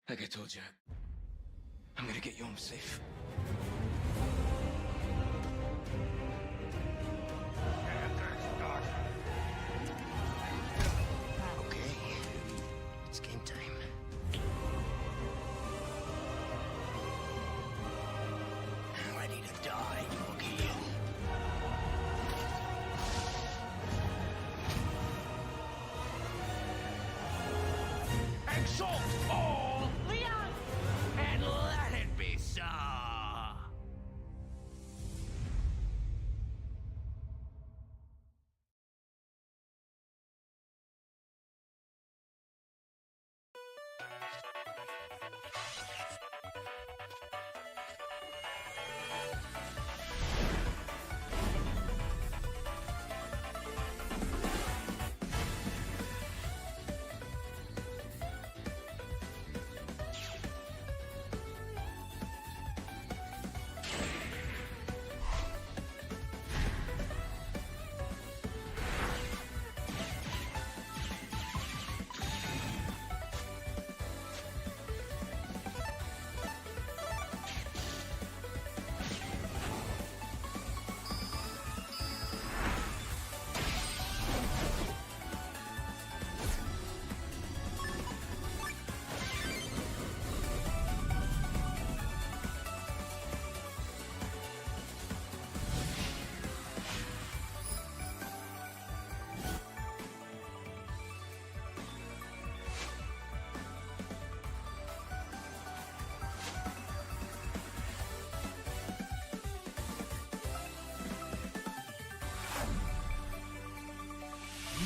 Like I told you, I'm gonna get you home safe. Okay, it's game time. I'm ready to die, okay? Exalt all Leon, and let it be so.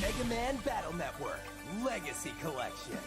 Mega Man Battle Network Legacy Collection.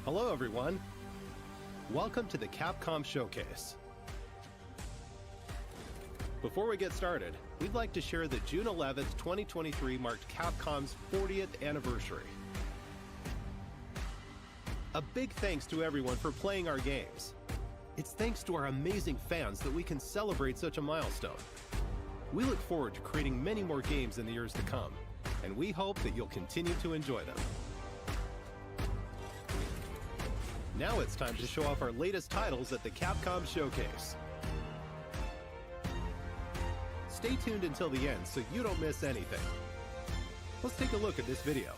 Hello everyone! Welcome to the Capcom Showcase. Before we get started, we'd like to share that June 11th, 2023 marked Capcom's 40th anniversary. A big thanks to everyone for playing our games. It's thanks to our amazing fans that we can celebrate such a milestone. We look forward to creating many more games in the years to come, and we hope that you'll continue to enjoy them. Now it's time to show off our latest titles at the Capcom Showcase. Stay tuned until the end so you don't miss anything. Let's take a look at this video.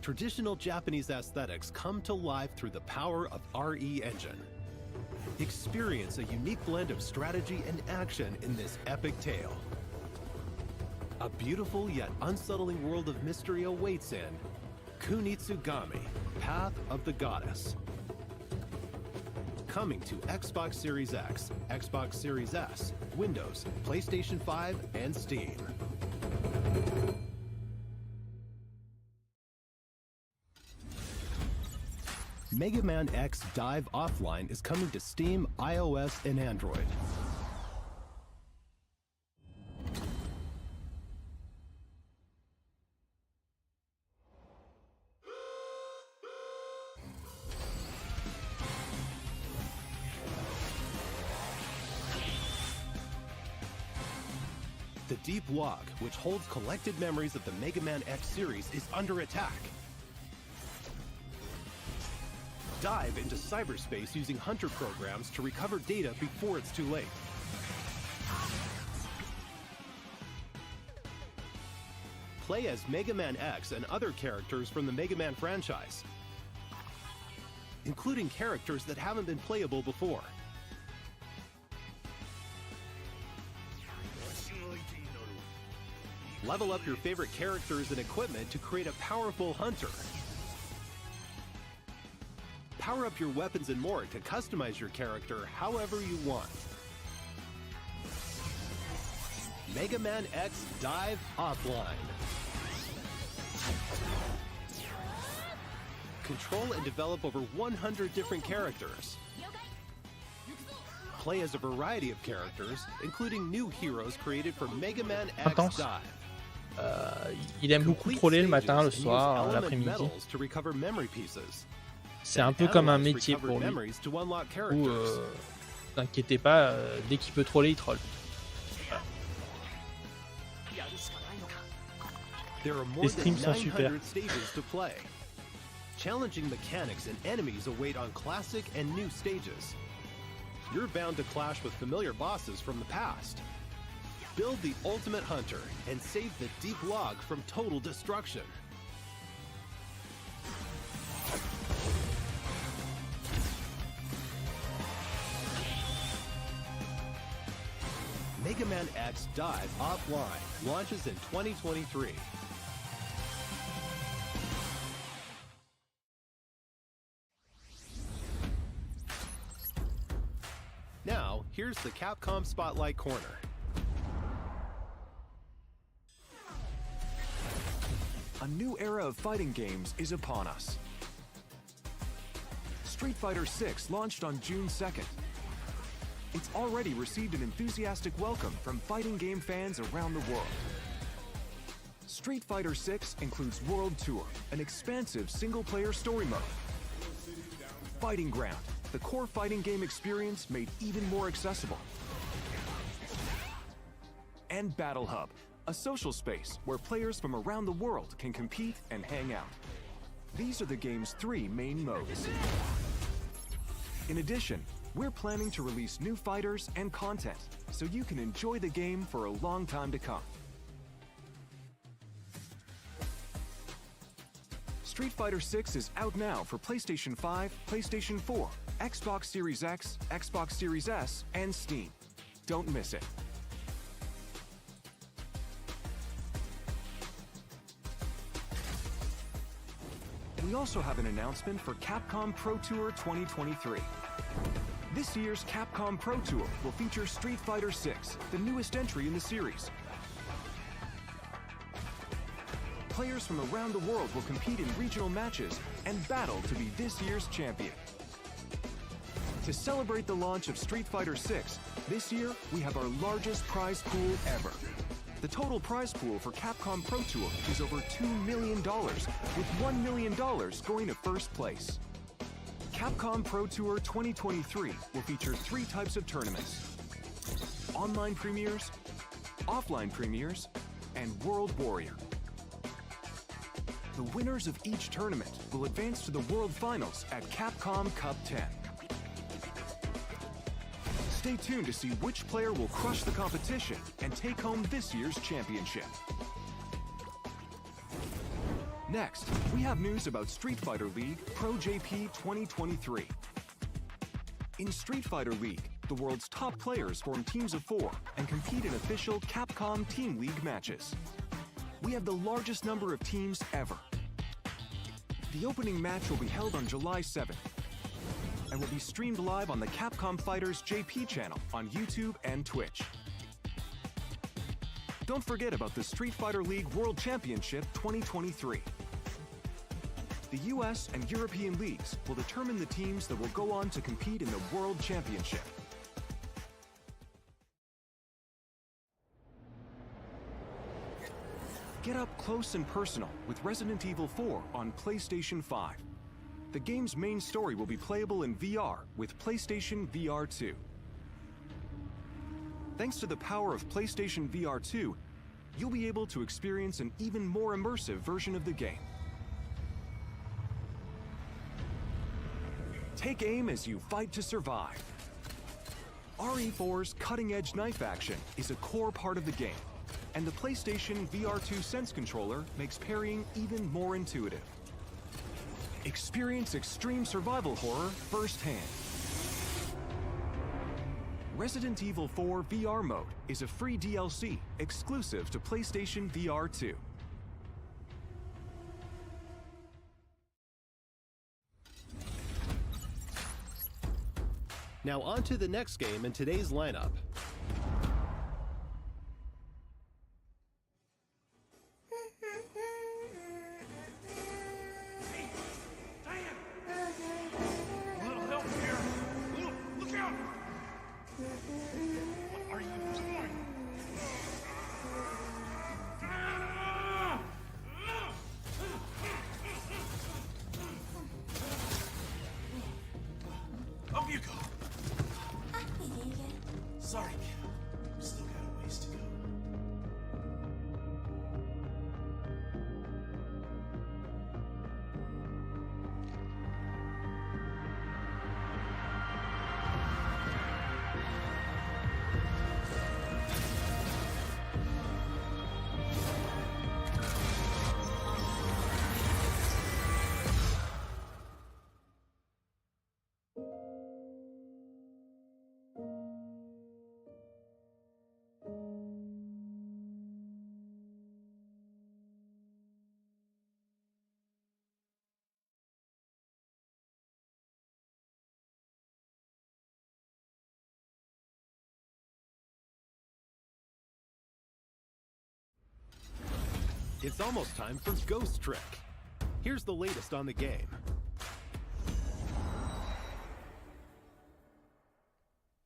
traditional Japanese aesthetics come to life through the power of RE Engine. Experience a unique blend of strategy and action in this epic tale. A beautiful yet unsettling world of mystery awaits in Kunitsugami, Path of the Goddess. Coming to Xbox Series X, Xbox Series S, Windows, PlayStation 5, and Steam. Mega Man X Dive Offline is coming to Steam, iOS, and Android. The Deep Log, which holds collected memories of the Mega Man X series, is under attack. Dive into cyberspace using hunter programs to recover data before it's too late. Play as Mega Man X and other characters from the Mega Man franchise, including characters that haven't been playable before. Level up your favorite characters and equipment to create a powerful hunter. Power up your weapons and more to customize your character however you want. Mega Man X Dive Offline. Control and develop over 100 different characters. Play as a variety of characters, including new heroes created for Mega Man X Intense. Dive. Il aime beaucoup Complete troller le stages matin, le and use soir, element l'après-midi. metals to recover memory pieces. C'est un peu comme un Analyze métier recovered pour lui. memories to unlock Où, characters. t'inquiétez pas, dès qu'il peut troller, il troll. There are more Les than streams sont super. 900 stages to play. Challenging mechanics and enemies await on classic and new stages. You're bound to clash with familiar bosses from the past. Build the ultimate hunter and save the Deep Log from total destruction. Mega Man X Dive Offline launches in 2023. Now, here's the Capcom Spotlight Corner. A new era of fighting games is upon us. Street Fighter VI launched on June 2nd. It's already received an enthusiastic welcome from fighting game fans around the world. Street Fighter VI includes World Tour, an expansive single-player story mode. Fighting Ground, the core fighting game experience made even more accessible. And Battle Hub, a social space where players from around the world can compete and hang out. These are the game's 3 main modes. In addition, we're planning to release new fighters and content, so you can enjoy the game for a long time to come. Street Fighter VI is out now for PlayStation 5, PlayStation 4, Xbox Series X, Xbox Series S, and Steam. Don't miss it. We also have an announcement for Capcom Pro Tour 2023. This year's Capcom Pro Tour will feature Street Fighter VI, the newest entry in the series. Players from around the world will compete in regional matches and battle to be this year's champion. To celebrate the launch of Street Fighter VI, this year we have our largest prize pool ever. The total prize pool for Capcom Pro Tour is over $2 million, with $1 million going to first place. Capcom Pro Tour 2023 will feature 3 types of tournaments: online premieres, offline premieres, and World Warrior. The winners of each tournament will advance to the World Finals at Capcom Cup 10. Stay tuned to see which player will crush the competition and take home this year's championship. Next, we have news about Street Fighter League Pro JP 2023. In Street Fighter League, the world's top players form teams of 4 and compete in official Capcom Team League matches. We have the largest number of teams ever. The opening match will be held on July 7th and will be streamed live on the Capcom Fighters JP channel on YouTube and Twitch. Don't forget about the Street Fighter League World Championship 2023. The US and European leagues will determine the teams that will go on to compete in the World Championship. Get up close and personal with Resident Evil 4 on PlayStation 5. The game's main story will be playable in VR with PlayStation VR 2. Thanks to the power of PlayStation VR 2, you'll be able to experience an even more immersive version of the game. Take aim as you fight to survive. RE4's cutting-edge knife action is a core part of the game, and the PlayStation VR 2 Sense controller makes parrying even more intuitive. Experience extreme survival horror firsthand. Resident Evil 4 VR mode is a free DLC exclusive to PlayStation VR 2. Now on to the next game in today's lineup. Up you go. Sorry, kid. Still got a ways to go. It's almost time for Ghost Trick. Here's the latest on the game.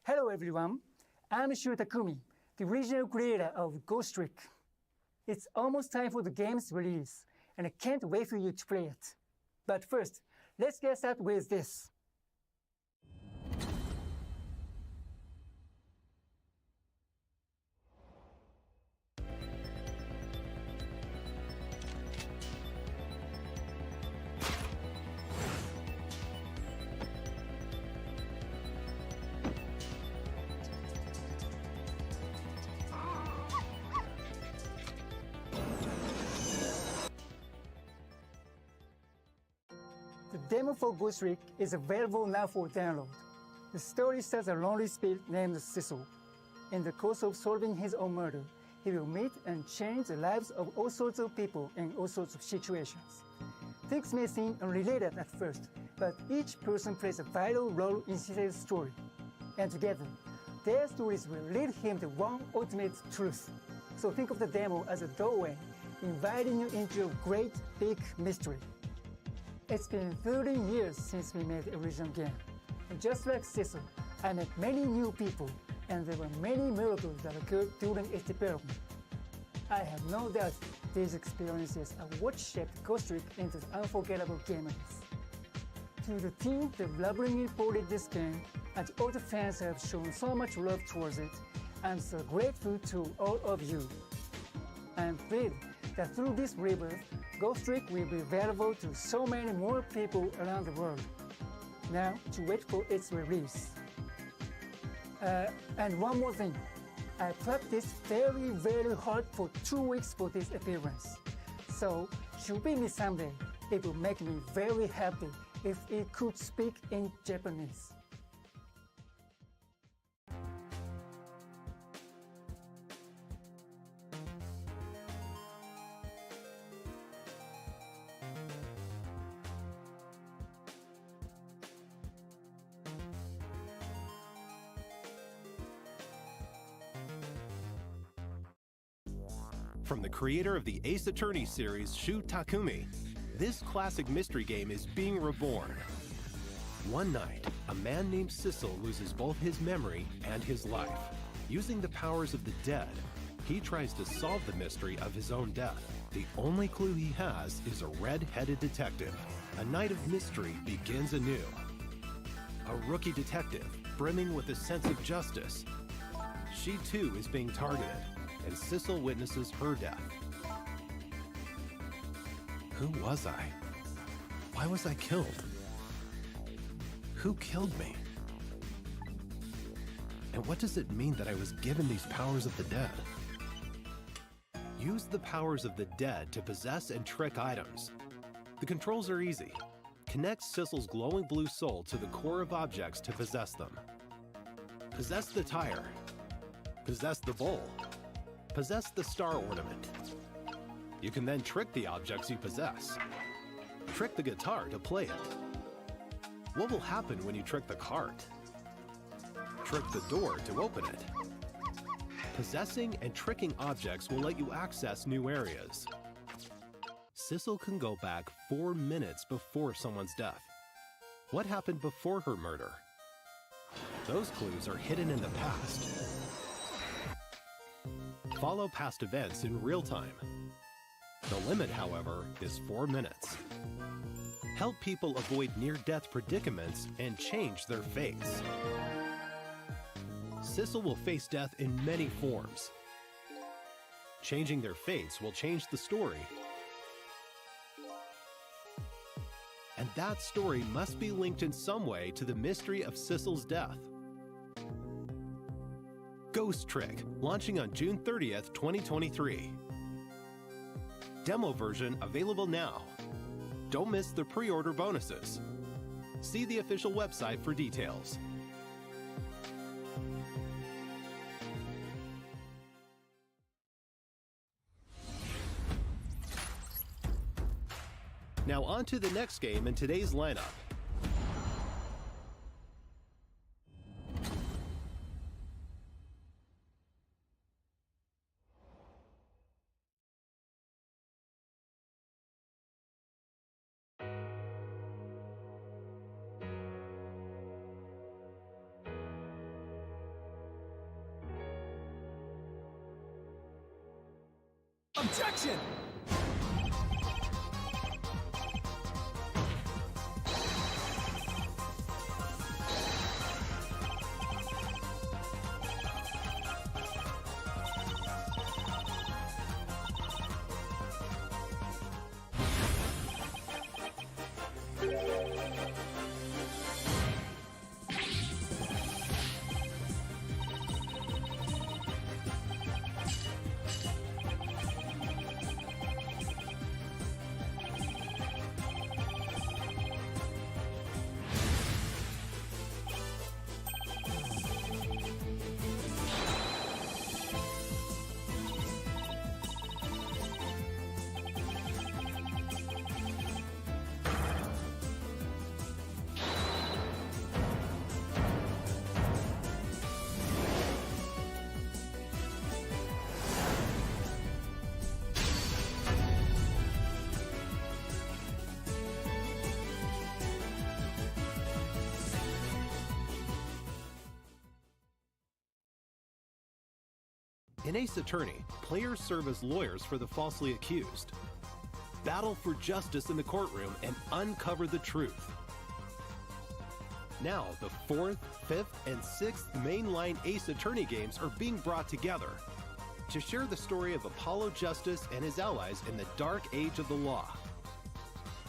Hello everyone, I'm Shu Takumi, the original creator of Ghost Trick. It's almost time for the game's release, and I can't wait for you to play it. But first, let's get started with this. The demo for Ghost Trick is available now for download. The story stars a lonely spirit named Cecil. In the course of solving his own murder, he will meet and change the lives of all sorts of people in all sorts of situations. Things may seem unrelated at first, but each person plays a vital role in Cecil's story. And together, their stories will lead him to one ultimate truth. So think of the demo as a doorway, inviting you into a great big mystery. It's been 30 years since we made the original game. And just like Cecil, I met many new people, and there were many miracles that occurred during its development. I have no doubt these experiences are what shaped Ghost Trick into the unforgettable game it is. To the team that lovingly ported this game, and all the fans who have shown so much love towards it, I'm so grateful to all of you. I'm thrilled that through this rebirth, Ghost Trick will be available to so many more people around the world. Now, to wait for its release. And one more thing. I practiced very hard for 2 weeks for this appearance. So, should be me someday. It would make me very happy if it could speak in Japanese. From the creator of the Ace Attorney series, Shu Takumi, this classic mystery game is being reborn. One night, a man named Sissel loses both his memory and his life. Using the powers of the dead, he tries to solve the mystery of his own death. The only clue he has is a red-headed detective. A night of mystery begins anew. A rookie detective, brimming with a sense of justice. She too is being targeted, and Sissel witnesses her death. Who was I? Why was I killed? Who killed me? And what does it mean that I was given these powers of the dead? Use the powers of the dead to possess and trick items. The controls are easy. Connect Sissel's glowing blue soul to the core of objects to possess them. Possess the tire. Possess the bowl. Possess the star ornament. You can then trick the objects you possess. Trick the guitar to play it. What will happen when you trick the cart? Trick the door to open it. Possessing and tricking objects will let you access new areas. Sissel can go back 4 minutes before someone's death. What happened before her murder? Those clues are hidden in the past. Follow past events in real time. The limit, however, is 4 minutes. Help people avoid near-death predicaments and change their fates. Sissel will face death in many forms. Changing their fates will change the story. And that story must be linked in some way to the mystery of Sissel's death. Ghost Trick, launching on June 30th, 2023. Demo version available now. Don't miss the pre-order bonuses. See the official website for details. Now on to the next game in today's lineup. Objection! In Ace Attorney, players serve as lawyers for the falsely accused. Battle for justice in the courtroom and uncover the truth. Now, the 4th, 5th, and 6th mainline Ace Attorney games are being brought together to share the story of Apollo Justice and his allies in the dark age of the law.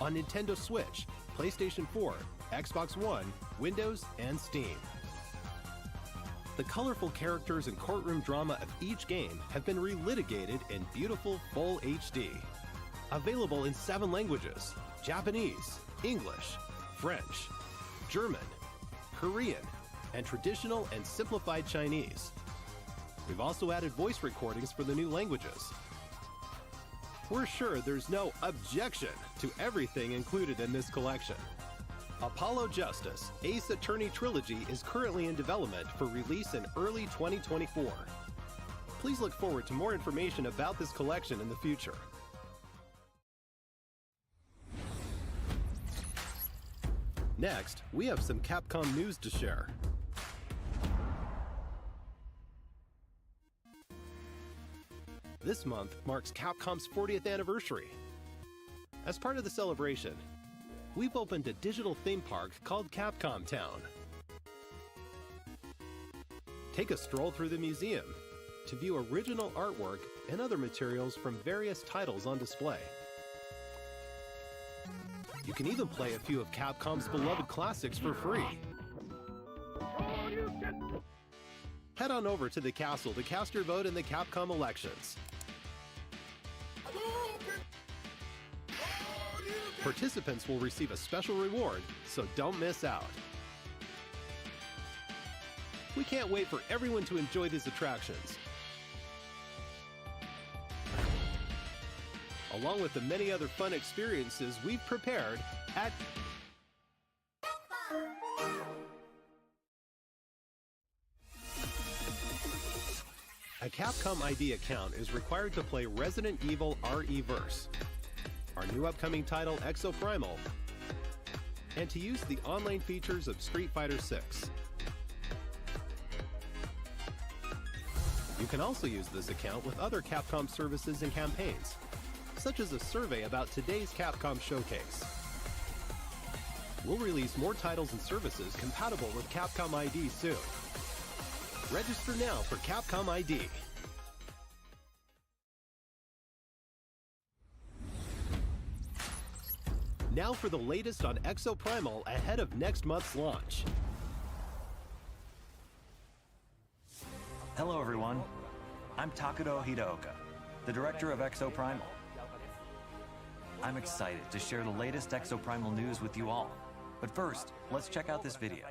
On Nintendo Switch, PlayStation 4, Xbox One, Windows, and Steam. The colorful characters and courtroom drama of each game have been relitigated in beautiful full HD. Available in 7 languages: Japanese, English, French, German, Korean, and traditional and simplified Chinese. We've also added voice recordings for the new languages. We're sure there's no objection to everything included in this collection. Apollo Justice Ace Attorney Trilogy is currently in development for release in early 2024. Please look forward to more information about this collection in the future. Next, we have some Capcom news to share. This month marks Capcom's 40th anniversary. As part of the celebration, we've opened a digital theme park called Capcom Town. Take a stroll through the museum to view original artwork and other materials from various titles on display. You can even play a few of Capcom's beloved classics for free. Head on over to the castle to cast your vote in the Capcom elections. Participants will receive a special reward, so don't miss out. We can't wait for everyone to enjoy these attractions, along with the many other fun experiences we've prepared at a Capcom ID account is required to play Resident Evil RE-Verse, our new upcoming title Exoprimal, and to use the online features of Street Fighter 6. You can also use this account with other Capcom services and campaigns, such as a survey about today's Capcom showcase. We'll release more titles and services compatible with Capcom ID soon. Register now for Capcom ID. Now for the latest on Exoprimal ahead of next month's launch. Hello everyone, I'm Takudo Hidaoka, the director of Exoprimal. I'm excited to share the latest Exoprimal news with you all. But first, let's check out this video.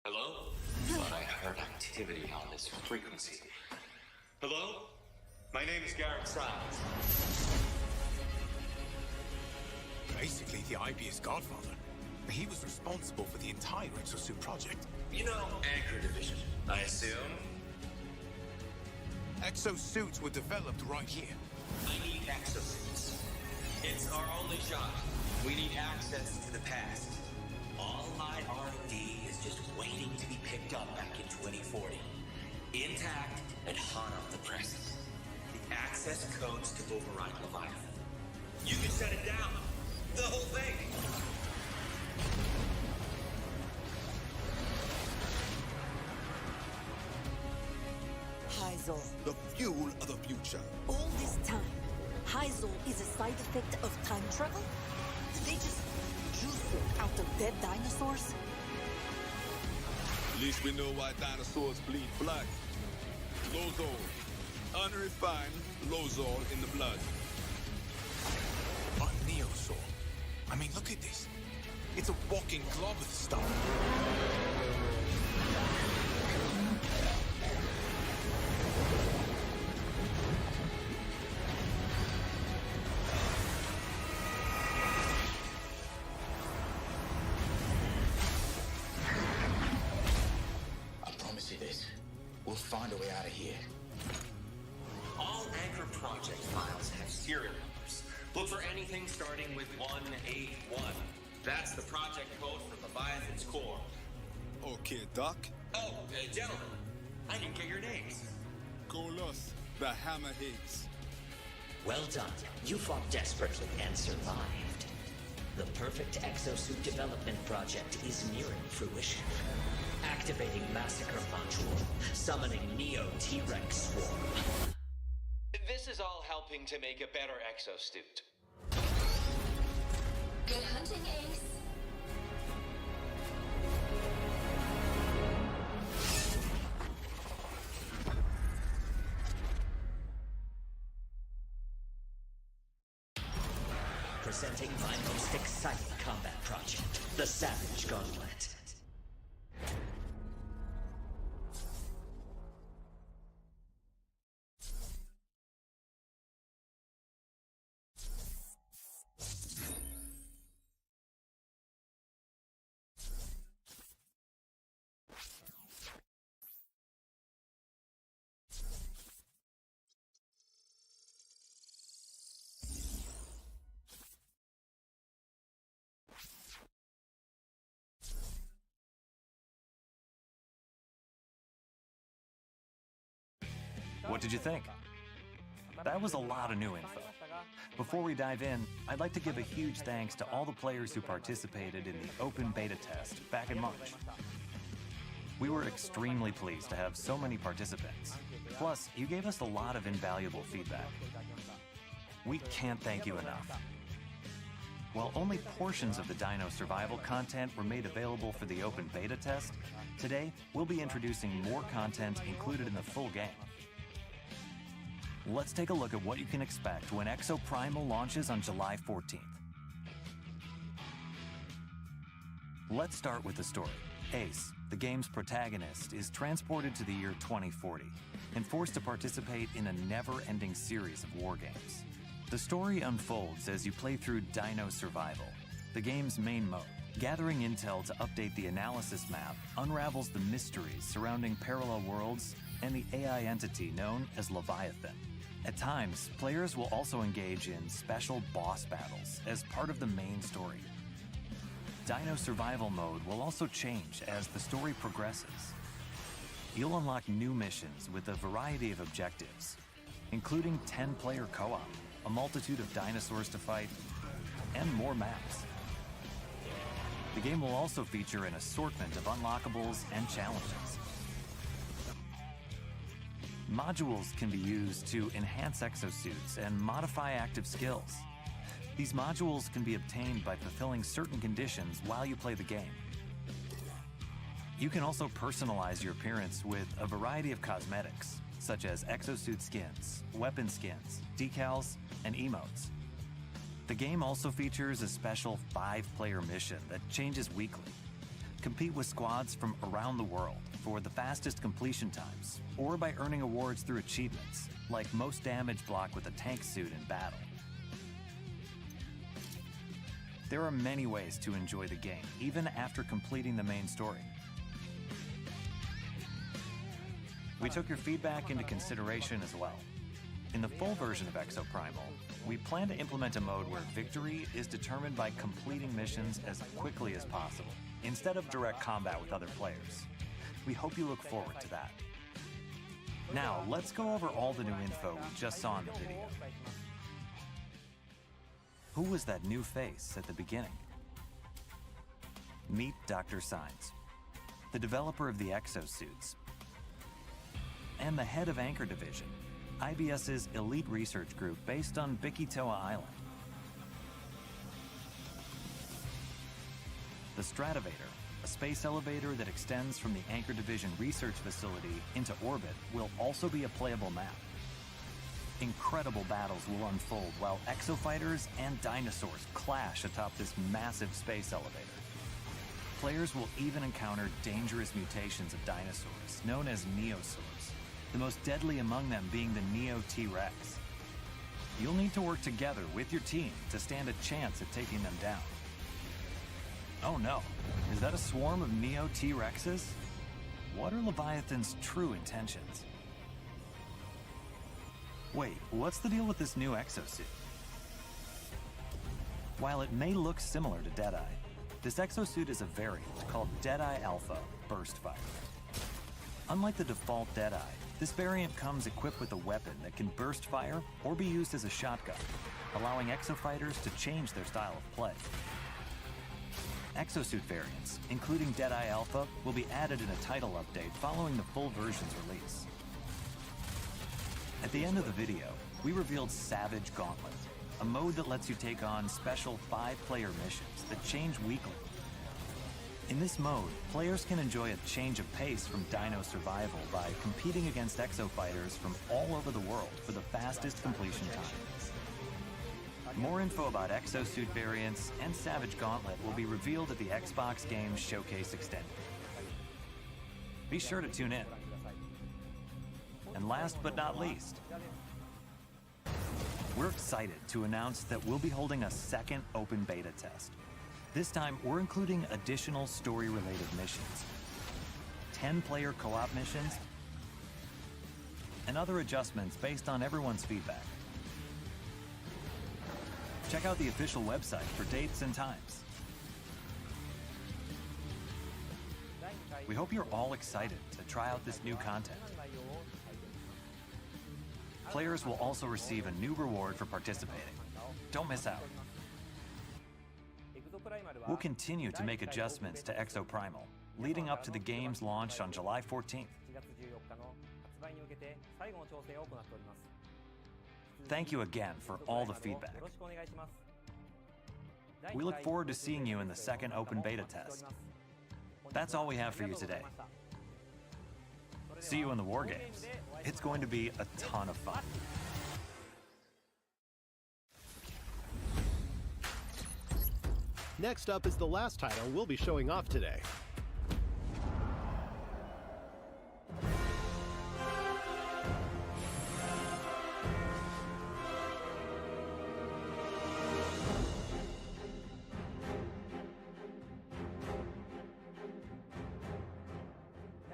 Hello? But I heard activity on this frequency. Hello? My name is Garrett Siles. Basically, the IB's godfather. He was responsible for the entire Exosuit project. You know, Anchor Division, I assume? Exosuits were developed right here. I need exosuits. It's our only shot. We need access to the past. All my R&D is just waiting to be picked up back in 2040. Intact and hot off the presses. The access codes to override Leviathan. You can shut it down. The whole thing. Hyzol. The fuel of the future. All this time, Hyzol is a side effect of time travel? Did they just juice it out of dead dinosaurs? At least we know why dinosaurs bleed blood. Lozol. Unrefined Lozol in the blood. A Neosaur. I mean, look at this. It's a walking glob of stuff. I promise you this. We'll find a way out of here. All Anchor project files have serial numbers. Look for anything starting with 181. That's the project code for Leviathan's core. Okay, Doc. Oh, gentlemen, I didn't get your names. Golos, the Hammerheads. Well done. You fought desperately and survived. The perfect exosuit development project is nearing fruition. Activating Massacre Module. Summoning Neo T-Rex Swarm. This is all helping to make a better exosuit. Good hunting, Ace. presenting my most exciting combat project, the Savage Gauntlet. What did you think? That was a lot of new info. Before we dive in, I'd like to give a huge thanks to all the players who participated in the open beta test back in March. We were extremely pleased to have so many participants. Plus, you gave us a lot of invaluable feedback. We can't thank you enough. While only portions of the Dino Survival content were made available for the open beta test, today we'll be introducing more content included in the full game. Let's take a look at what you can expect when Exoprimal launches on July 14th. Let's start with the story. Ace, the game's protagonist, is transported to the year 2040 and forced to participate in a never-ending series of war games. The story unfolds as you play through Dino Survival, the game's main mode. Gathering intel to update the analysis map unravels the mysteries surrounding parallel worlds and the AI entity known as Leviathan. At times, players will also engage in special boss battles as part of the main story. Dino Survival mode will also change as the story progresses. You'll unlock new missions with a variety of objectives, including 10-player co-op, a multitude of dinosaurs to fight, and more maps. The game will also feature an assortment of unlockables and challenges. Modules can be used to enhance exosuits and modify active skills. These modules can be obtained by fulfilling certain conditions while you play the game. You can also personalize your appearance with a variety of cosmetics, such as exosuit skins, weapon skins, decals, and emotes. The game also features a special 5-player mission that changes weekly. Compete with squads from around the world for the fastest completion times, or by earning awards through achievements, like most damage block with a tank suit in battle. There are many ways to enjoy the game, even after completing the main story. We took your feedback into consideration as well. In the full version of Exoprimal, we plan to implement a mode where victory is determined by completing missions as quickly as possible, instead of direct combat with other players. We hope you look forward to that. Now, let's go over all the new info we just saw in the video. Who was that new face at the beginning? Meet Dr. Signs, the developer of the exosuits, and the head of Anchor Division, IBS's elite research group based on Bikitoa Island. The Stratovator, a space elevator that extends from the Anchor Division research facility into orbit, will also be a playable map. Incredible battles will unfold while exofighters and dinosaurs clash atop this massive space elevator. Players will even encounter dangerous mutations of dinosaurs, known as neosaurs, the most deadly among them being the Neo T-Rex. You'll need to work together with your team to stand a chance at taking them down. Oh no, is that a swarm of Neo T-Rexes? What are Leviathan's true intentions? Wait, what's the deal with this new exosuit? While it may look similar to Deadeye, this exosuit is a variant called Deadeye Alpha Burst Fire. Unlike the default Deadeye, this variant comes equipped with a weapon that can burst fire or be used as a shotgun, allowing exofighters to change their style of play. Exosuit variants, including Deadeye Alpha, will be added in a title update following the full version's release. At the end of the video, we revealed Savage Gauntlet, a mode that lets you take on special 5-player missions that change weekly. In this mode, players can enjoy a change of pace from Dino Survival by competing against exofighters from all over the world for the fastest completion time. More info about exosuit variants and Savage Gauntlet will be revealed at the Xbox Games Showcase Extended. Be sure to tune in. And last but not least, we're excited to announce that we'll be holding a second open beta test. This time, we're including additional story-related missions, 10-player co-op missions, and other adjustments based on everyone's feedback. Check out the official website for dates and times. We hope you're all excited to try out this new content. Players will also receive a new reward for participating. Don't miss out. We'll continue to make adjustments to Exoprimal, leading up to the game's launch on July 14th. Thank you again for all the feedback. We look forward to seeing you in the second open beta test. That's all we have for you today. See you in the War Games. It's going to be a ton of fun. Next up is the last title we'll be showing off today.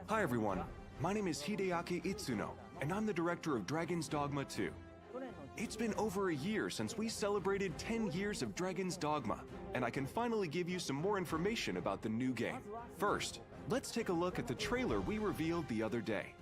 Hi everyone, my name is Hideaki Itsuno, and I'm the director of Dragon's Dogma 2. It's been over a year since we celebrated 10 years of Dragon's Dogma, and I can finally give you some more information about the new game. First, let's take a look at the trailer we revealed the other day.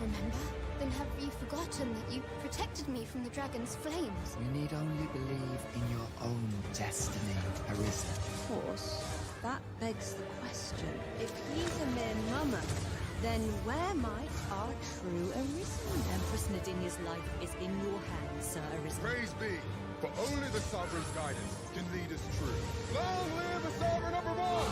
Remember? Then have you forgotten that you protected me from the dragon's flames? You need only believe in your own destiny, Arisen. Of course. That begs the question. If he's a mere mummer, then where might our true Arisen? Empress Nadinia's life is in your hands, Sir Arisen. Praise be, for only the Sovereign's guidance can lead us true. Long live the Sovereign of Vermont!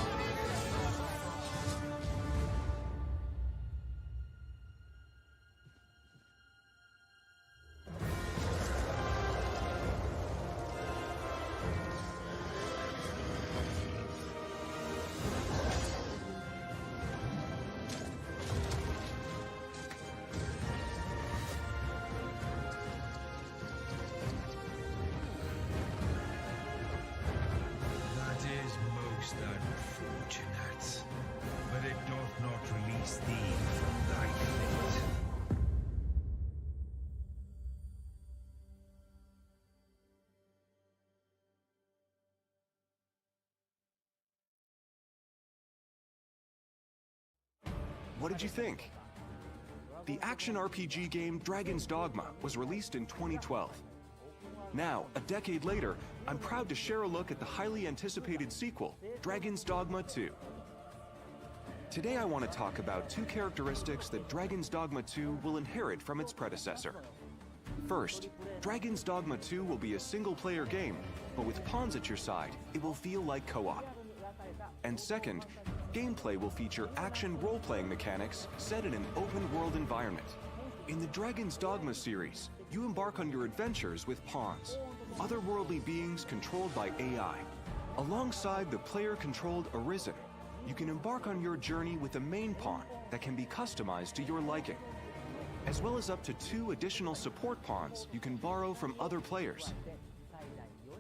Unfortunate, but it doth not release thee from thy fate. What did you think? The action RPG game Dragon's Dogma was released in 2012. Now, a decade later, I'm proud to share a look at the highly anticipated sequel, Dragon's Dogma 2. Today I want to talk about two characteristics that Dragon's Dogma 2 will inherit from its predecessor. First, Dragon's Dogma 2 will be a single-player game, but with pawns at your side, it will feel like co-op. And second, gameplay will feature action role-playing mechanics set in an open-world environment. In the Dragon's Dogma series, you embark on your adventures with pawns, otherworldly beings controlled by AI. Alongside the player-controlled Arisen, you can embark on your journey with a main pawn that can be customized to your liking, as well as up to 2 additional support pawns you can borrow from other players,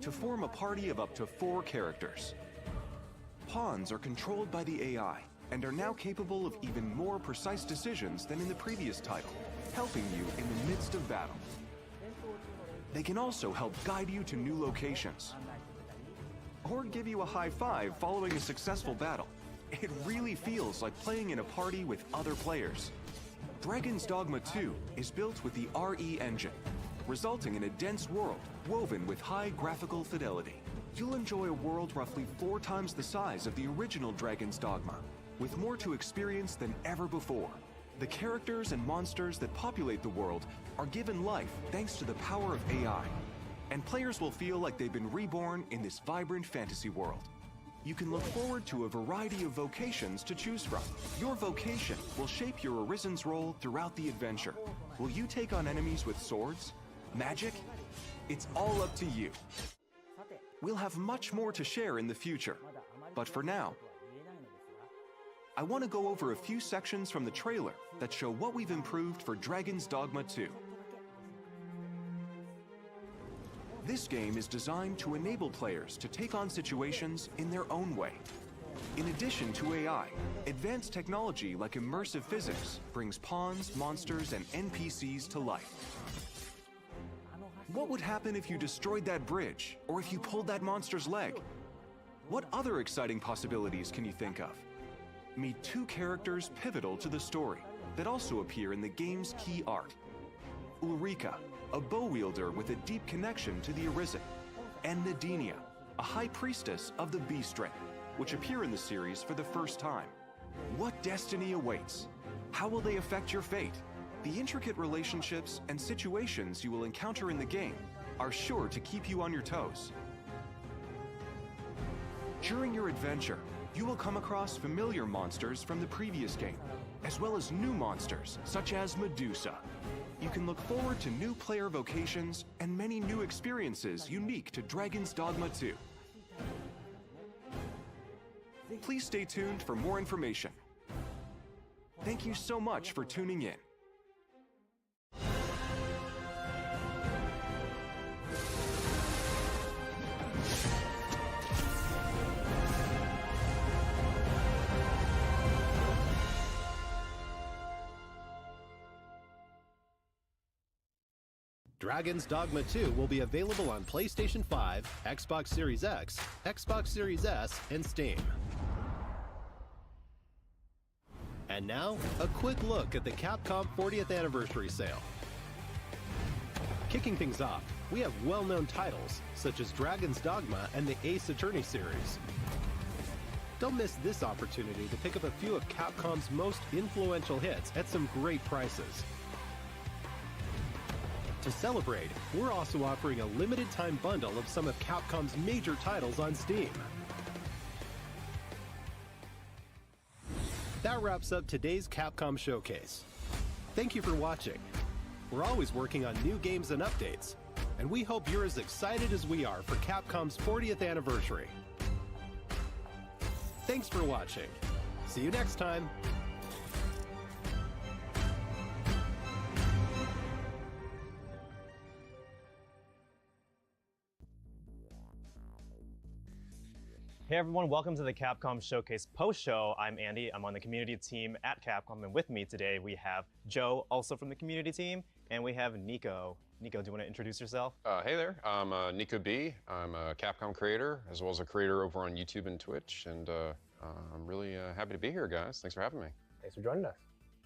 to form a party of up to 4 characters. Pawns are controlled by the AI, and are now capable of even more precise decisions than in the previous title, helping you in the midst of battle. They can also help guide you to new locations, or give you a high five following a successful battle. It really feels like playing in a party with other players. Dragon's Dogma 2 is built with the RE engine, resulting in a dense world woven with high graphical fidelity. you'll enjoy a world roughly 4 times the size of the original Dragon's Dogma, with more to experience than ever before. The characters and monsters that populate the world are given life thanks to the power of AI, and players will feel like they've been reborn in this vibrant fantasy world. You can look forward to a variety of vocations to choose from. Your vocation will shape your Arisen's role throughout the adventure. Will you take on enemies with swords? Magic? It's all up to you. We'll have much more to share in the future, but for now, I want to go over a few sections from the trailer that show what we've improved for Dragon's Dogma 2. This game is designed to enable players to take on situations in their own way. In addition to AI, advanced technology like immersive physics brings pawns, monsters, and NPCs to life. What would happen if you destroyed that bridge, or if you pulled that monster's leg? What other exciting possibilities can you think of? Meet 2 characters pivotal to the story that also appear in the game's key art. Ulrika, a bow wielder with a deep connection to the Arisen, and Nadinia, a high priestess of the Beast Ring, which appear in the series for the first time. What destiny awaits? How will they affect your fate? The intricate relationships and situations you will encounter in the game are sure to keep you on your toes. During your adventure, you will come across familiar monsters from the previous game, as well as new monsters such as Medusa. You can look forward to new player vocations and many new experiences unique to Dragon's Dogma 2. Please stay tuned for more information. Thank you so much for tuning in. Dragon's Dogma 2 will be available on PlayStation 5, Xbox Series X, Xbox Series S, and Steam. And now, a quick look at the Capcom 40th Anniversary Sale. Kicking things off, we have well-known titles, such as Dragon's Dogma and the Ace Attorney series. Don't miss this opportunity to pick up a few of Capcom's most influential hits at some great prices. To celebrate, we're also offering a limited-time bundle of some of Capcom's major titles on Steam. That wraps up today's Capcom Showcase. Thank you for watching. We're always working on new games and updates, and we hope you're as excited as we are for Capcom's 40th anniversary. Thanks for watching. See you next time. Hey everyone, welcome to the Capcom Showcase post-show. I'm Andy, I'm on the community team at Capcom, and with me today we have Joe, also from the community team, and we have Nico. Nico, do you want to introduce yourself? Hey there, I'm Nico B. I'm a Capcom creator, as well as a creator over on YouTube and Twitch, and I'm really happy to be here, guys. Thanks for having me. Thanks for joining us.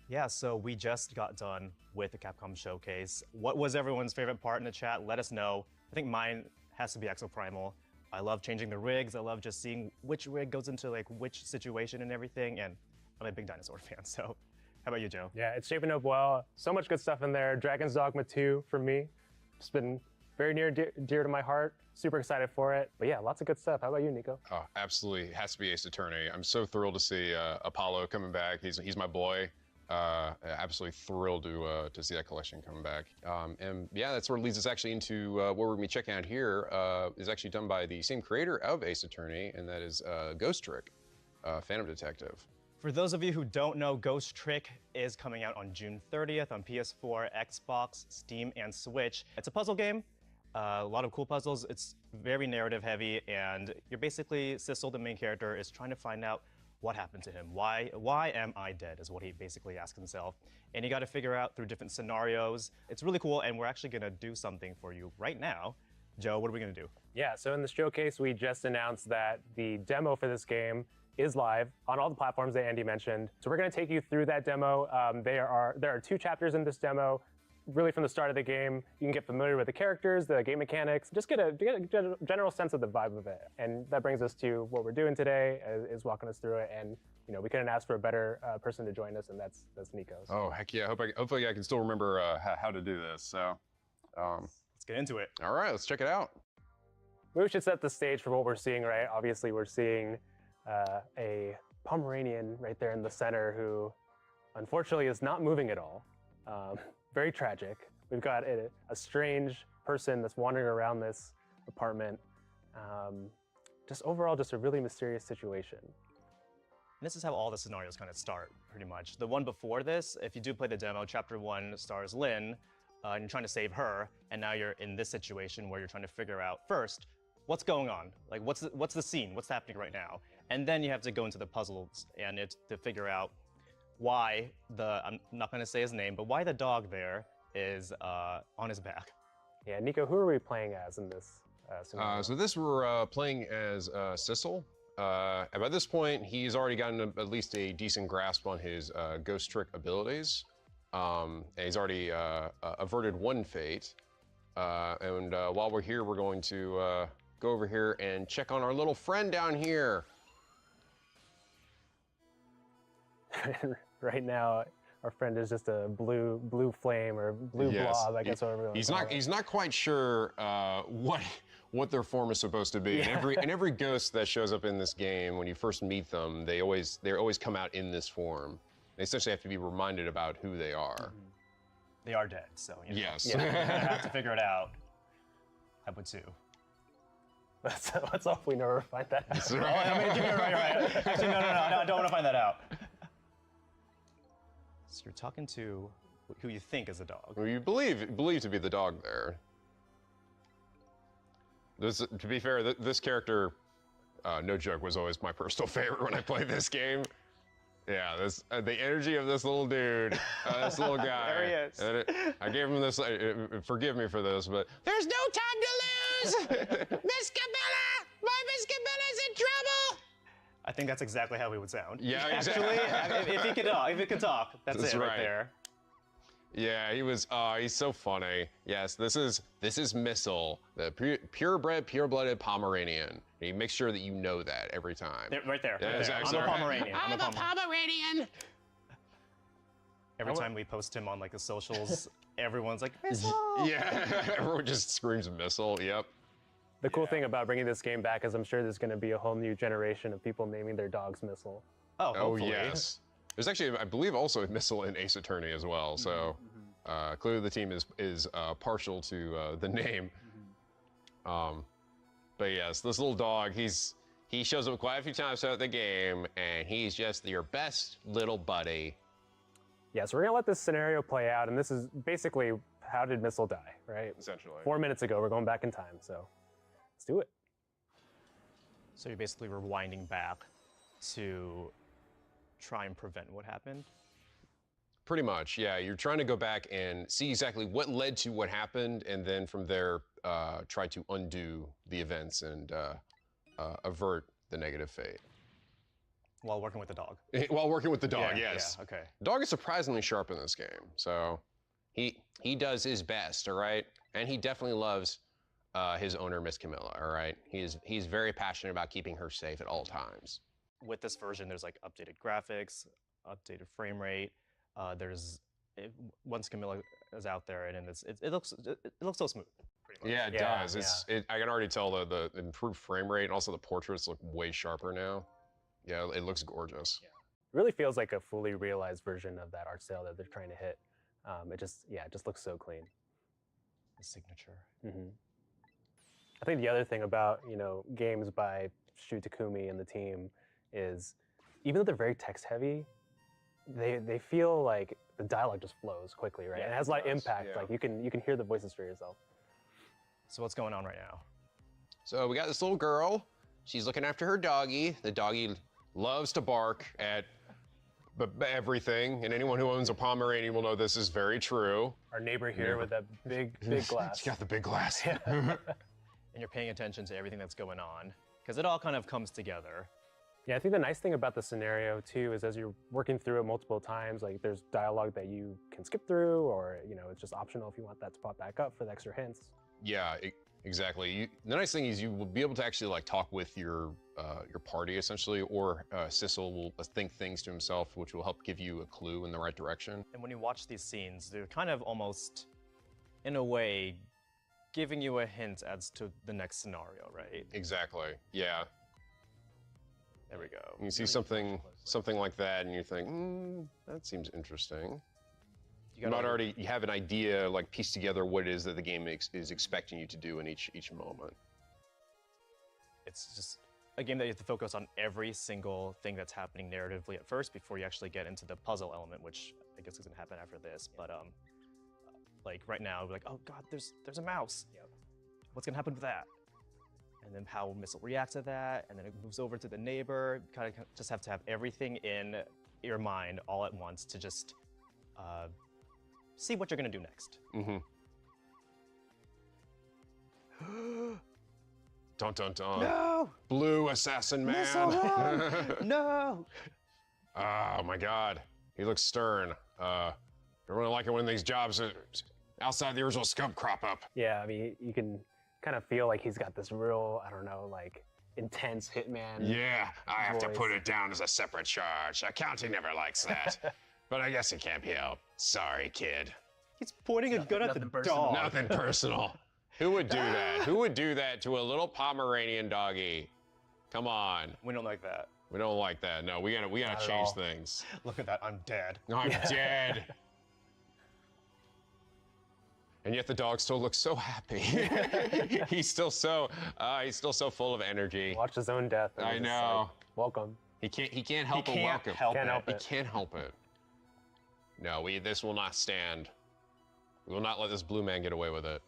Yeah, so we just got done with the Capcom Showcase. What was everyone's favorite part in the chat? Let us know. I think mine has to be Exoprimal. I love changing the rigs. I love just seeing which rig goes into like which situation and everything. And I'm a big dinosaur fan. So how about you, Joe? Yeah, it's shaping up well. So much good stuff in there. Dragon's Dogma 2 for me. It's been very near dear to my heart. Super excited for it. But yeah, lots of good stuff. How about you, Nico? Oh, absolutely. It has to be Ace Attorney. I'm so thrilled to see Apollo coming back. He's my boy. Absolutely thrilled to see that collection coming back. And yeah, that sort of leads us actually into what we're going to be checking out here is actually done by the same creator of Ace Attorney, and that is Ghost Trick, Phantom Detective. For those of you who don't know, Ghost Trick is coming out on June 30th on PS4, Xbox, Steam, and Switch. It's a puzzle game. A lot of cool puzzles. It's very narrative heavy, and you're basically, Sissel, the main character, is trying to find out what happened to him. Why am I dead is what he basically asks himself. And you got to figure out through different scenarios. It's really cool, and we're actually going to do something for you right now. Joe, what are we going to do? Yeah, so in the showcase, we just announced that the demo for this game is live on all the platforms that Andy mentioned. So we're going to take you through that demo. There are 2 chapters in this demo. really from the start of the game, you can get familiar with the characters, the game mechanics, just get a general sense of the vibe of it. And that brings us to what we're doing today, is walking us through it. And we couldn't ask for a better person to join us, and that's Nico. So. Oh, heck yeah. Hopefully I can still remember how to do this. So let's get into it. All right, let's check it out. We should set the stage for what we're seeing, right? Obviously, we're seeing a Pomeranian right there in the center who, unfortunately, is not moving at all. Very tragic. We've got a strange person that's wandering around this apartment. Just overall, just a really mysterious situation. And this is how all the scenarios kind of start, pretty much. The one before this, if you do play the demo, Chapter 1 stars Lynn, and you're trying to save her, and now you're in this situation where you're trying to figure out, first, what's going on? Like, what's the scene? What's happening right now? And then you have to go into the puzzles and to figure out why I'm not going to say his name, but why the dog there is on his back. Yeah, Nico, who are we playing as in this scenario? So this we're playing as Sissel. And by this point, he's already gotten at least a decent grasp on his ghost trick abilities. And he's already averted one fate. And while we're here, we're going to go over here and check on our little friend down here. Right now, our friend is just a blue flame or blue blob, I guess. He's not quite sure what their form is supposed to be. Yeah. And every ghost that shows up in this game, when you first meet them, they always come out in this form. They essentially have to be reminded about who they are. Mm-hmm. They are dead, so yes, you're gonna have to figure it out. I would too. Let's hope we never find that out. Oh, I mean, you're right. Actually, no, I don't want to find that out. So you're talking to who you think is a dog. Who you believe to be the dog there. To be fair, this character, no joke, was always my personal favorite when I played this game. Yeah, the energy of this little dude, this little guy. There he is. And I gave him this. Forgive me for this, but there's no time to lose. Miss Cabela, my Miss Cabela's in trouble. I think that's exactly how he would sound. Yeah, actually, if he could talk, that's it right there. Yeah, he's so funny. Yes, this is Missile, the purebred, pure-blooded Pomeranian. He makes sure that you know that every time. Right there. Yeah, right there. I'm a Pomeranian. I'm a Pomeranian. Every time we post him on like the socials, everyone's like, Missile! Yeah, everyone just screams Missile, yep. The cool thing about bringing this game back is I'm sure there's going to be a whole new generation of people naming their dogs Missile. Oh, hopefully. Yes. There's actually, I believe, also a Missile in Ace Attorney as well. So clearly the team is partial to the name. But yes, this little dog, he shows up quite a few times throughout the game, and he's just your best little buddy. Yeah, so we're gonna let this scenario play out, and this is basically how did Missile die, right? Essentially. 4 minutes ago, we're going back in time, so let's do it. So you're basically rewinding back to try and prevent what happened? Pretty much, yeah. You're trying to go back and see exactly what led to what happened, and then from there, try to undo the events and avert the negative fate. While working with the dog. While working with the dog, yes. Yeah, okay. The dog is surprisingly sharp in this game, so he does his best, all right? And he definitely loves his owner, Miss Camilla, all right? He's very passionate about keeping her safe at all times. With this version, there's like updated graphics, updated frame rate. Once Camilla is out there, and it looks so smooth. Pretty much. Yeah, it does. I can already tell the improved frame rate, and also the portraits look way sharper now. Yeah, it looks gorgeous. Yeah. It really feels like a fully realized version of that art style that they're trying to hit. It just looks so clean. The signature. Mm-hmm. I think the other thing about games by Shu Takumi and the team is, even though they're very text heavy, they feel like the dialogue just flows quickly, right? Yeah, and it has a lot of impact. yeah. Like you can hear the voices for yourself. So what's going on right now? So we got this little girl. She's looking after her doggie. The doggie loves to bark at everything, and anyone who owns a Pomeranian will know this is very true. Our neighbor here with that big glass. She's got the big glass. And you're paying attention to everything that's going on, because it all kind of comes together. Yeah, I think the nice thing about the scenario too is as you're working through it multiple times, like there's dialogue that you can skip through, or it's just optional if you want that to pop back up for the extra hints. Yeah, exactly. The nice thing is you will be able to actually like talk with your party essentially, or Sissel will think things to himself, which will help give you a clue in the right direction. And when you watch these scenes, they're kind of almost, in a way, giving you a hint as to the next scenario, right? Exactly. Yeah. There we go. You see something like that, and you think, that seems interesting. You have an idea, like piece together what it is that the game is expecting you to do in each moment. It's just a game that you have to focus on every single thing that's happening narratively at first before you actually get into the puzzle element, which I guess is gonna happen after this. But like right now, we're like, oh god, there's a mouse. Yep. What's gonna happen with that? And then how will Missile react to that? And then it moves over to the neighbor. Kind of just have to have everything in your mind all at once to just see what you're gonna do next. Mm-hmm. Dun dun dun. No! Blue assassin man. Missile, run! No! Oh my god. He looks stern. I really like it when these jobs outside the original scope crop up. Yeah, I mean, you can kind of feel like he's got this real, I don't know, like intense hitman. Yeah, I have to voice. put it down as a separate charge. Accounting never likes that. But I guess it can't be helped. Sorry, kid. He's pointing a gun at the dog. Nothing personal. Who would do that? Who would do that to a little Pomeranian doggy? Come on. We don't like that. We don't like that. No, we gotta change things. Look at that, I'm dead. I'm dead. And yet the dog still looks so happy. he's still so full of energy. Watch his own death. I know. Like, welcome. He can't help but welcome. He can't help it. No, this will not stand. We will not let this blue man get away with it.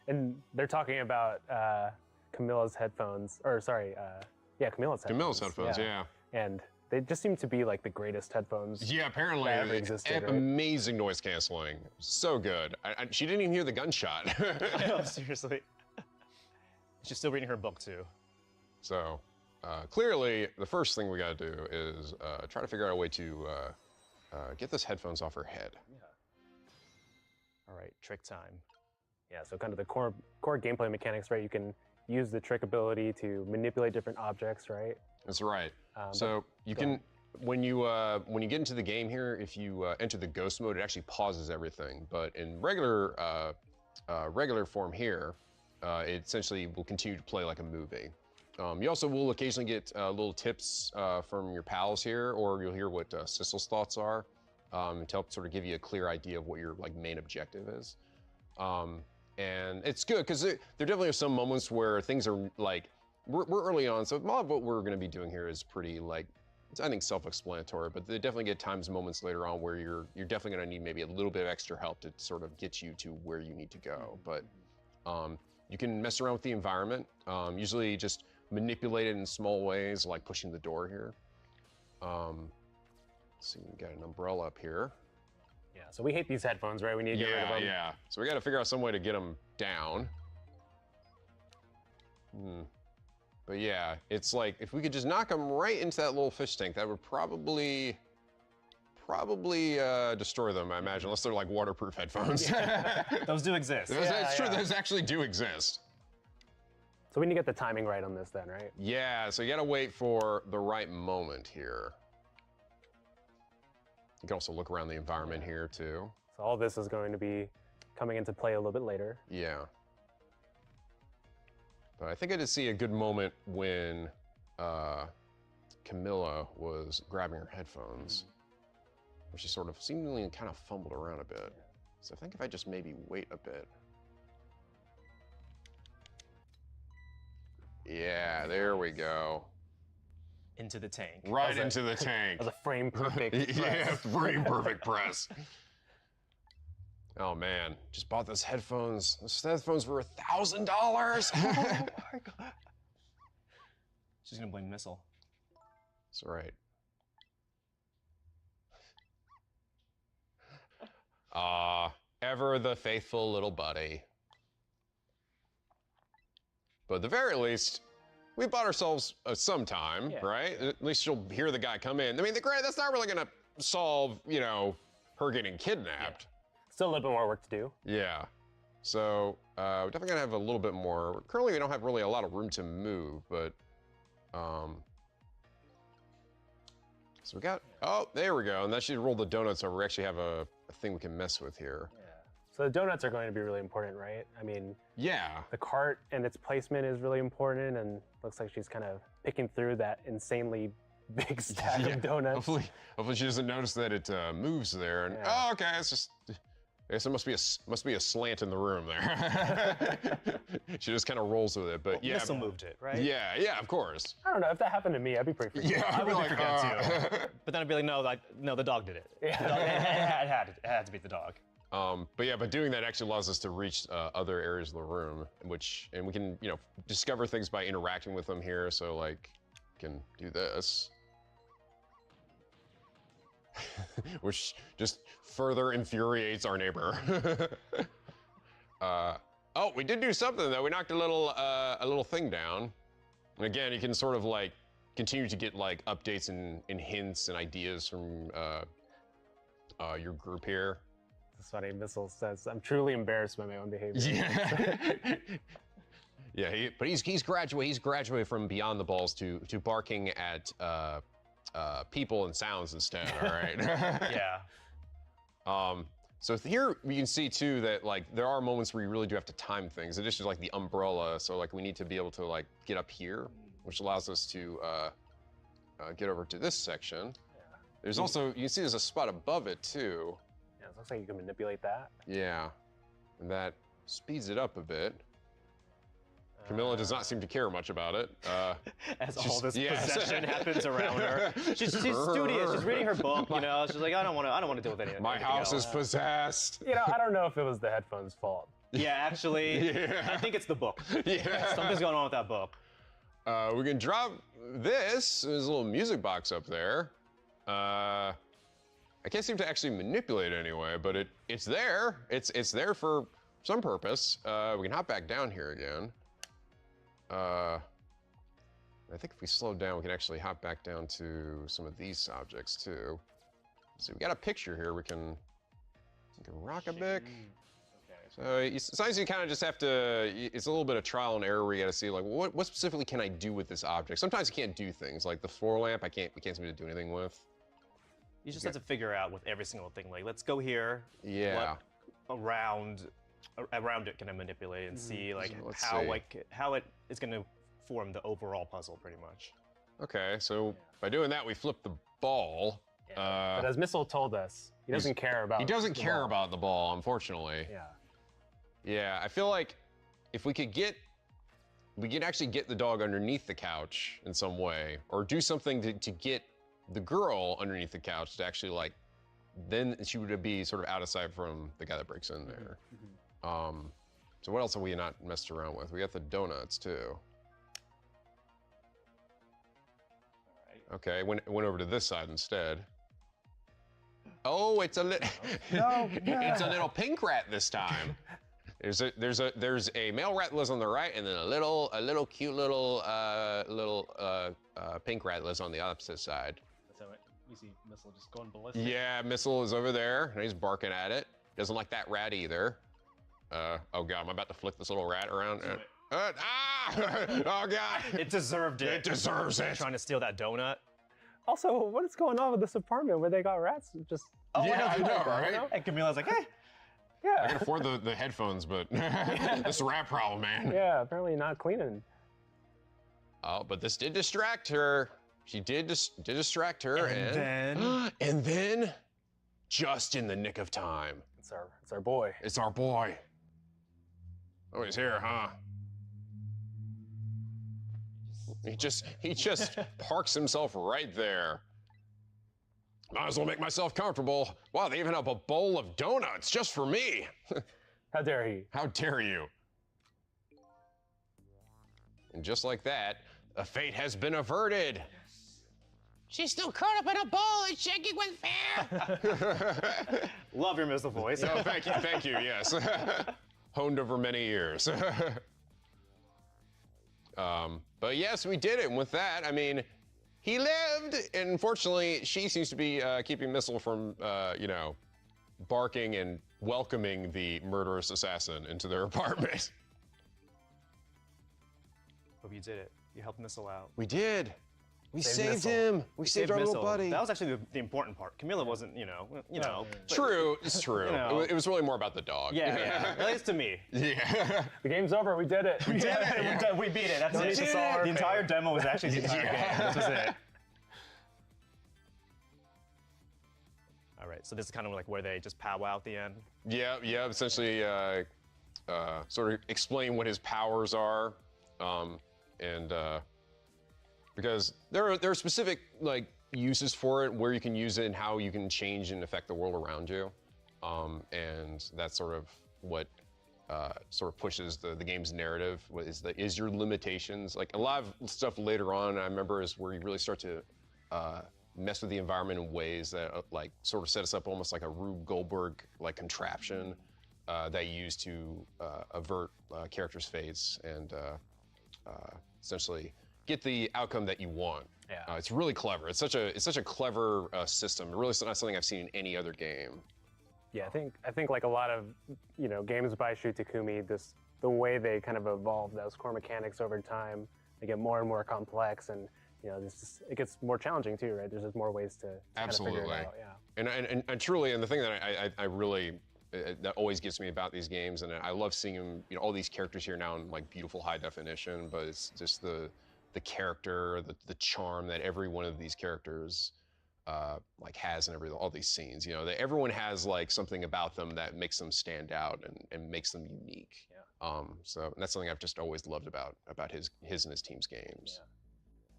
And they're talking about Camilla's headphones, or sorry, Camilla's headphones. Camilla's headphones, yeah. And they just seem to be like the greatest headphones. Yeah, apparently that ever existed, right? Amazing noise canceling, so good. She didn't even hear the gunshot. No, seriously. She's still reading her book too. So clearly, the first thing we gotta do is try to figure out a way to get those headphones off her head. Yeah. All right, trick time. Yeah, so kind of the core gameplay mechanics, right? You can use the trick ability to manipulate different objects, right? That's right. So you can, when you get into the game here, if you enter the ghost mode, it actually pauses everything. But in regular form here, it essentially will continue to play like a movie. You also will occasionally get little tips from your pals here, or you'll hear what Sissel's thoughts are, to help sort of give you a clear idea of what your main objective is. And it's good because there definitely are some moments where things are like, we're early on, so a lot of what we're going to be doing here is pretty I think self-explanatory, but they definitely get moments later on where you're definitely going to need maybe a little bit of extra help to sort of get you to where you need to go. But you can mess around with the environment, usually just manipulate it in small ways, like pushing the door here. So you got an umbrella up here. Yeah, so we hate these headphones, right? We need to get rid of them. Yeah, so we got to figure out some way to get them down. But yeah, it's like, if we could just knock them right into that little fish tank, that would probably destroy them, I imagine, unless they're like waterproof headphones. Yeah. Those do exist. That's true, those actually do exist. So we need to get the timing right on this then, right? Yeah, so you gotta wait for the right moment here. You can also look around the environment here too. So all this is going to be coming into play a little bit later. Yeah. But I think I did see a good moment when Camilla was grabbing her headphones, where she sort of seemingly kind of fumbled around a bit. So I think if I just maybe wait a bit. Yeah, there we go. Into the tank. Right into the tank. As a frame perfect press. Yeah, frame perfect press. Oh man, just bought those headphones. Those headphones were $1,000. Oh my god. She's gonna blame Missile. That's right. Ever the faithful little buddy. But at the very least, we bought ourselves some time, right? At least she'll hear the guy come in. I mean, granted, that's not really gonna solve, you know, her getting kidnapped. Still a little bit more work to do. Yeah. So we're definitely gonna have a little bit more. Currently, we don't have really a lot of room to move, but so we got. Oh, there we go. And that should roll the donuts over. We actually have a thing we can mess with here. Yeah. So the donuts are going to be really important, right? I mean, yeah. The cart and its placement is really important, and looks like she's kind of picking through that insanely big stack of donuts. Hopefully she doesn't notice that it moves there. And oh, okay, it's just. I guess there must be a slant in the room there. She just kind of rolls with it, but well, yeah. Missile moved it, right? Yeah, of course. I don't know if that happened to me, I'd be pretty freaked out. I would be freaked out too. But then I'd be like, no, the dog did it. Yeah. It had to be the dog. But doing that actually allows us to reach other areas of the room, and we can, you know, discover things by interacting with them here. So like, can do this. Which just further infuriates our neighbor. Oh, we did do something though. We knocked a little thing down. And again, you can sort of like continue to get like updates and hints and ideas from your group here. That's funny. Missile says, "I'm truly embarrassed by my own behavior." Yeah. Yeah, but he's graduated from beyond the balls to barking at people and sounds instead. All right. Yeah. So here you can see too that like there are moments where you really do have to time things. In addition to like the umbrella, so like we need to be able to like get up here, which allows us to get over to this section. Yeah. There's also, you can see there's a spot above it too. Yeah, it looks like you can manipulate that. Yeah, and that speeds it up a bit. Camilla does not seem to care much about it. As all this possession happens around her. She's studious. She's reading her book, you know. She's like, I don't want to deal with anything. My house is possessed. You know, I don't know if it was the headphones' fault. Yeah, actually, I think it's the book. Yeah. Something's going on with that book. We can drop this. There's a little music box up there. I can't seem to actually manipulate it anyway, but it's there. It's there for some purpose. We can hop back down here again. I think if we slow down, we can actually hop back down to some of these objects too. So we got a picture here. We can rock a bit. So sometimes you kind of just have to. It's a little bit of trial and error where you got to see like what specifically can I do with this object. Sometimes you can't do things like the floor lamp. We can't seem to do anything with. You just have to figure out with every single thing. Like, let's go here. Yeah. Around it, can I manipulate and see like how it is going to form the overall puzzle, pretty much. Okay, so by doing that, we flip the ball. Yeah. But as Missile told us, he doesn't care about. He doesn't care about the ball, unfortunately. Yeah. Yeah, I feel like if we could actually get the dog underneath the couch in some way, or do something to get the girl underneath the couch to actually like, then she would be sort of out of sight from the guy that breaks in there. Mm-hmm. So what else have we not messed around with? We got the donuts too. Okay, went over to this side instead. Oh, it's a little, it's a little pink rat this time. There's a male rat that lives on the right, and then a little cute little pink rat lives on the opposite side. So we see Missile just going ballistic. Yeah, Missile is over there, and he's barking at it. Doesn't like that rat either. Oh god, I'm about to flick this little rat around. Oh god! It deserved it. It deserves it. Trying to steal that donut. Also, what is going on with this apartment where they got rats just? Oh yeah, I know, right? And Camilla's like, hey. Yeah. I can afford the headphones, but this rat problem, man. Yeah, apparently not cleaning. Oh, but this did distract her. She did distract her, and then, just in the nick of time. It's our boy. It's our boy. Oh, he's here, huh? He just parks himself right there. Might as well make myself comfortable. Wow, they even have a bowl of donuts just for me. How dare he? How dare you? And just like that, a fate has been averted. She's still caught up in a ball and shaking with fear. Love your Missile voice. Oh, thank you, yes. Honed over many years. But yes, we did it. And with that, I mean, he lived. And unfortunately, she seems to be keeping Missile from, you know, barking and welcoming the murderous assassin into their apartment. Hope you did it. You helped Missile out. We did. We saved Missile. him. We saved our Missile. little buddy. That was actually the important part. Camilla wasn't, you know. True, it's true. You know. It was really more about the dog. Yeah. At least to me. Yeah. The game's over. We did it. We did it. We beat it. That's it. The entire demo was actually the entire game. This was it. All right. So this is kind of like where they just powwow at the end. Yeah. Essentially, sort of explain what his powers are, because there are specific like uses for it, where you can use it and how you can change and affect the world around you, and that's sort of what sort of pushes the game's narrative. Is your limitations. Like a lot of stuff later on, I remember, is where you really start to mess with the environment in ways that like sort of set us up almost like a Rube Goldberg like contraption that you use to avert characters' fates and essentially get the outcome that you want. Yeah. It's really clever. It's such a clever system. Really not something I've seen in any other game. Yeah, I think like a lot of, you know, games by Shu Takumi, the way they kind of evolve those core mechanics over time, they get more and more complex, and you know, it gets more challenging too, right? There's just more ways to Absolutely. kind of figure it out. Yeah. And truly, and the thing that I really that always gets me about these games, and I love seeing them, you know, all these characters here now in like beautiful high definition, but it's just the character, the charm that every one of these characters like has in all these scenes. You know, that everyone has like something about them that makes them stand out and makes them unique. Yeah. So that's something I've just always loved about his and his team's games. Yeah.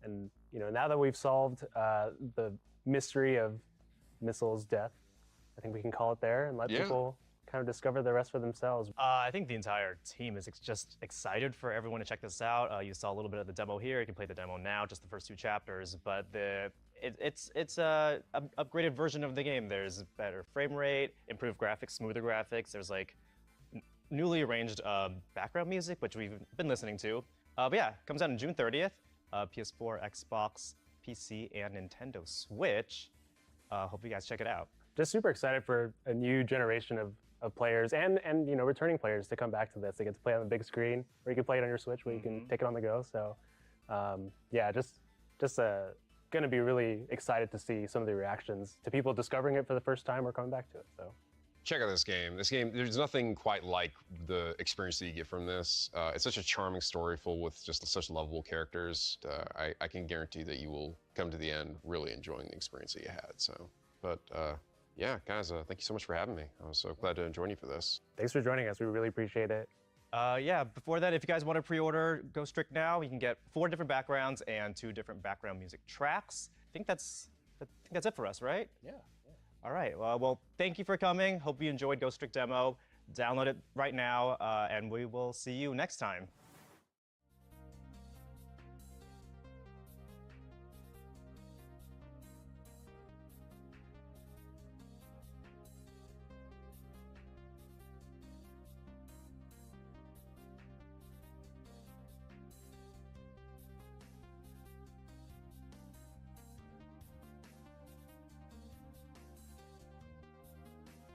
And you know, now that we've solved the mystery of Missile's death, I think we can call it there and let people kind of discover the rest for themselves. I think the entire team is just excited for everyone to check this out. You saw a little bit of the demo here. You can play the demo now, just the first 2 chapters. But it's a upgraded version of the game. There's better frame rate, improved graphics, smoother graphics. There's like newly arranged background music, which we've been listening to. But yeah, comes out on June 30th. PS4, Xbox, PC, and Nintendo Switch. Hope you guys check it out. Just super excited for a new generation of players and you know, returning players to come back to this. They get to play on the big screen, or you can play it on your Switch where you can take it on the go. So yeah, just gonna be really excited to see some of the reactions to people discovering it for the first time or coming back to it. So check out this game. There's nothing quite like the experience that you get from this. It's such a charming story full with just such lovable characters. I can guarantee that you will come to the end really enjoying the experience that you had. So, but yeah, guys, thank you so much for having me. I was so glad to join you for this. Thanks for joining us. We really appreciate it. Yeah, before that, if you guys want to pre-order Go Strict now, you can get 4 different backgrounds and 2 different background music tracks. I think that's it for us, right? Yeah. All right. Well, thank you for coming. Hope you enjoyed Go Strict demo. Download it right now, and we will see you next time.